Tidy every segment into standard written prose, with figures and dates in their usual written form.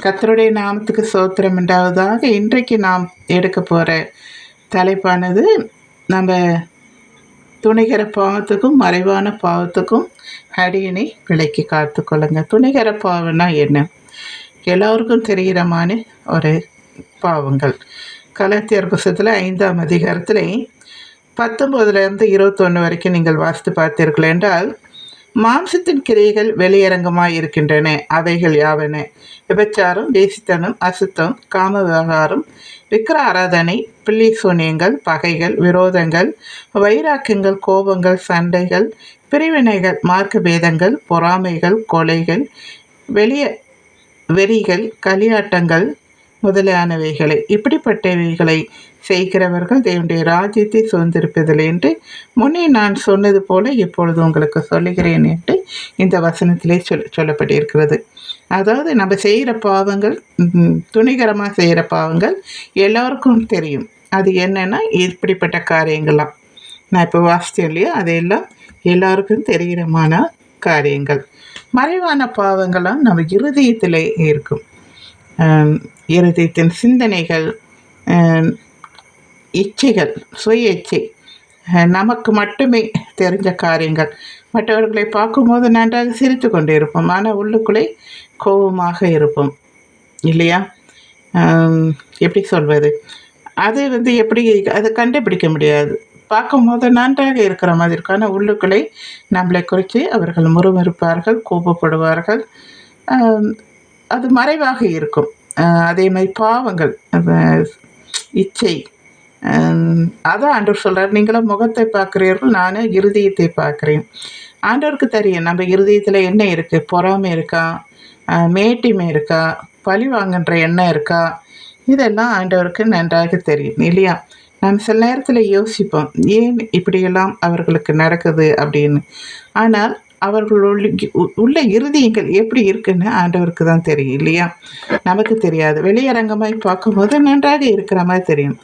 கர்த்தருடைய நாமத்துக்கு ஸ்தோத்திரம் உண்டாவதாக. இன்றைக்கு நாம் எடுக்க போகிற தலைப்பானது நம்ம துணிகர பாவத்துக்கும் மறைவான பாவத்துக்கும் அடியினை விலக்கி காத்துக்கொள்ளுங்க. துணிகர பாவம்னா என்ன? எல்லோருக்கும் தெரிகிறமான ஒரு பாவங்கள். கலாத்தியர் புஸ்தகத்தில் 5ஆம் அதிகாரத்தில் 19 21 வரைக்கும் நீங்கள் வாசித்து பார்த்தீர்கள் என்றால், மாம்சத்தின் கிரியைகள் வெளியரங்கமாய் இருக்கின்றன. அவைகள் யாவன? விபச்சாரம், வேசித்தனம், அசுத்தம், காம விவகாரம், விக்கிர ஆராதனை, பில்லி சூனியங்கள், பகைகள், விரோதங்கள், வைராக்கியங்கள், கோபங்கள், சண்டைகள், பிரிவினைகள், மார்க்க பேதங்கள், பொறாமைகள், கொலைகள், வெளிய வெறிகள், களியாட்டங்கள் முதலானவைகளை. இப்படிப்பட்டவைகளை செய்கிறவர்கள் தேவனுடைய ராஜ்யத்தை சுதந்திரிப்பதில்லை என்று முன்னே நான் சொன்னது போல இப்பொழுது உங்களுக்கு சொல்லுகிறேன் என்று இந்த வசனத்திலே சொல்லப்பட்டிருக்கிறது. அதாவது நம்ம செய்கிற பாவங்கள், துணிகரமாக செய்கிற பாவங்கள் எல்லாருக்கும் தெரியும். அது என்னென்னா இப்படிப்பட்ட காரியங்கள்லாம் நான் இப்போ வாசித்தேன் இல்லையா, அதையெல்லாம் எல்லாருக்கும் தெரிகிறமான காரியங்கள். மறைவான பாவங்கள்லாம் நம்ம இருதயத்திலே இருக்கும். இருதயத்தின் சிந்தனைகள், இச்சைகள், சுய இச்சை, நமக்கு மட்டுமே தெரிஞ்ச காரியங்கள். மற்றவர்களை பார்க்கும்போது நன்றாக சிரித்து கொண்டு இருப்போம், ஆனால் உள்ளுக்குள்ளே கோபமாக இருப்போம் இல்லையா? எப்படி சொல்வது? அது எப்படி அதை கண்டுபிடிக்க முடியாது. பார்க்கும்போது நன்றாக இருக்கிற மாதிரி இருக்கும், ஆனால் உள்ளுக்குள்ளே நம்மளை குறித்து அவர்கள் முறுமுறுப்பார்கள், கோபப்படுவார்கள். அது மறைவாக இருக்கும். அதே மாதிரி பாவங்கள், இச்சை, அதான் ஆண்டவர் சொல்கிறார், நீங்களும் முகத்தை பார்க்குறீர்கள், நான் இருதயத்தை பார்க்குறேன். ஆண்டவருக்கு தெரியும் நம்ம இருதயத்தில் என்ன இருக்குது. பொறாமை இருக்கா, மேட்டிமை இருக்கா, பழி வாங்குன்ற எண்ணம் இருக்கா, இதெல்லாம் ஆண்டவருக்கு நன்றாக தெரியும் இல்லையா? நம்ம சில நேரத்தில் யோசிப்போம், ஏன் இப்படியெல்லாம் அவர்களுக்கு நடக்குது அப்படின்னு. ஆனால் அவர்கள் உள்ள இருதயங்கள் எப்படி இருக்குன்னு ஆண்டவருக்கு தான் தெரியும் இல்லையா? நமக்கு தெரியாது. வெளியரங்கமாய் பார்க்கும்போது நன்றாக இருக்கிற மாதிரி தெரியும்,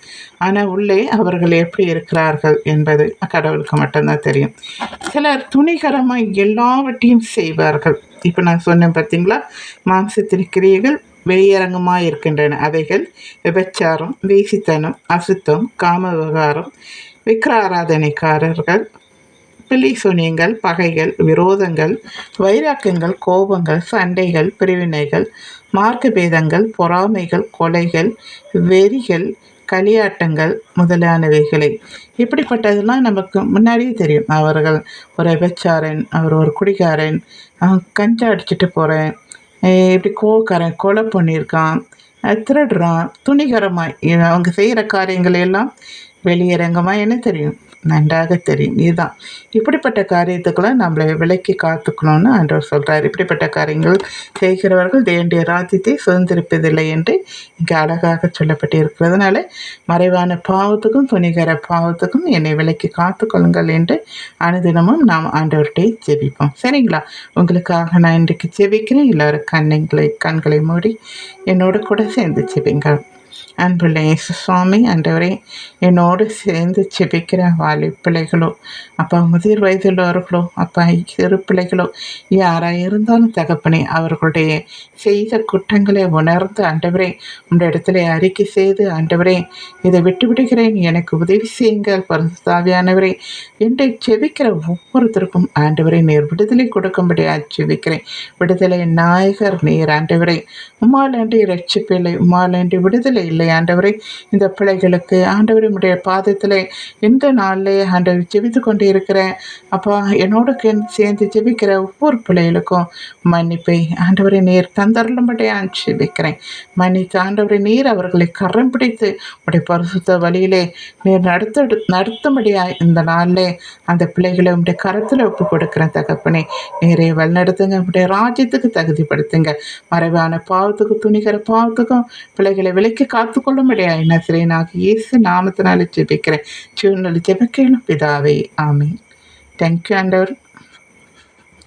ஆனால் உள்ளே அவர்கள் எப்படி இருக்கிறார்கள் என்பது கடவுளுக்கு மட்டும்தான் தெரியும். சிலர் துணிகரமாக எல்லாவற்றையும் செய்வார்கள். இப்போ நான் சொன்னேன் பார்த்தீங்களா, மாம்சத்தின் கிரியைகள் வெளியரங்கமாக இருக்கின்றன. அவைகள் விபச்சாரம், வேசித்தனம், அசுத்தம், காம விவகாரம், விக்கிர ஆராதனைக்காரர்கள், பில்லி சூனியங்கள், பகைகள், விரோதங்கள், வைராக்கியங்கள், கோபங்கள், சண்டைகள், பிரிவினைகள், மார்க்க பேதங்கள், பொறாமைகள், கொலைகள், வெறிகள், களியாட்டங்கள் முதலானவைகளை. இப்படிப்பட்டதெல்லாம் நமக்கு முன்னாடியே தெரியும். அவர்கள் ஒரு விபச்சாரன், அவர் ஒரு குடிகாரன், கஞ்சா அடிச்சுட்டு போகிறேன், இப்படி கோவக்காரன், கொலை பண்ணியிருக்கான், திருடுறான். துணிகரமாய் அவங்க செய்கிற காரியங்கள் எல்லாம் வெளியரங்கமாக என்ன தெரியும், நன்றாக தெரியும். இதுதான் இப்படிப்பட்ட காரியத்துக்கெல்லாம் நம்மளை விலக்கி காத்துக்கணும்னு ஆண்டவர் சொல்கிறார். இப்படிப்பட்ட காரியங்கள் செய்கிறவர்கள் தேவனுடைய ராஜ்யத்தை சுதந்திரிப்பதில்லை என்று இங்கே அழகாக சொல்லப்பட்டு இருக்கிறதுனால, மறைவான பாவத்துக்கும் துணிகர பாவத்துக்கும் என்னை விலக்கி காத்துக்கொள்ளுங்கள் என்று அனுதினமும் நாம் ஆண்டவர்கிட்ட ஜெபிப்போம். சரிங்களா? உங்களுக்காக நான் இன்றைக்கு ஜெபிக்கிறேன். எல்லோரும் கண்களை மூடி என்னோட கூட சேர்ந்து ஜெபிங்க. அன்புள்ள இயேசு சுவாமி, ஆண்டவரே, என்னோடு சேர்ந்து செபிக்கிற வாலி பிள்ளைகளோ, அப்பா முதிர் வயதுள்ளவர்களோ, அப்பா சிறு பிள்ளைகளோ, யாராக இருந்தாலும் தகப்பனே, அவர்களுடைய செய்த குற்றங்களை உணர்ந்து ஆண்டவரே உங்கள் இடத்துல அறிக்கை செய்து, ஆண்டவரே இதை விட்டு விடுகிறேன், எனக்கு உதவி செய்யுங்கள் பரிசுத்தாவியானவரே என்று செபிக்கிற ஒவ்வொருத்தருக்கும் ஆண்டவரே நீர் விடுதலை கொடுக்கும்படியாக செபிக்கிறேன். விடுதலை நாயகர் நீர் ஆண்டவரே. உம்மாலன்றி ரட்சிப்பில்லை, உம்மாலன்றி விடுதலை இல்லை ஆண்டவரே. இந்த பிள்ளைகளுக்கு ஆண்டவரே உடைய பாதத்தில் இந்த நாளிலே ஆண்டவர் ஜெபித்து கொண்டு இருக்கிறேன். அப்பா என்னோட சேர்ந்து ஜெபிக்கிற ஒவ்வொரு பிள்ளைகளுக்கும் மன்னிப்பை ஆண்டவரை நீர் தந்தருளும்படியாக ஜெபிக்கிறேன். மன்னித்து ஆண்டவரை நீர் அவர்களை கரம் பிடித்து உடைய பரிசுத்த வழியிலே நீர் நடத்தும்படியாக இந்த நாளிலே அந்த பிள்ளைகளை உடைய கரத்தில் ஒப்பு கொடுக்குறேன் தகப்பனே. நீரே வழிநடத்துங்க, உடைய ராஜ்யத்துக்கு தகுதிப்படுத்துங்க. மறைவான பாவத்துக்கும் துணிகர பாவத்துக்கும் பிள்ளைகளை விலக்கி காத்துக்கொள்ளும்படியாக நசரேயனாகிய இயேசு நாமத்தினால ஜெபிக்கிறேன். ஜீவனில் ஜெபிக்கணும் பிதாவே, ஆமீன். தேங்க்யூ ஆண்டவர்.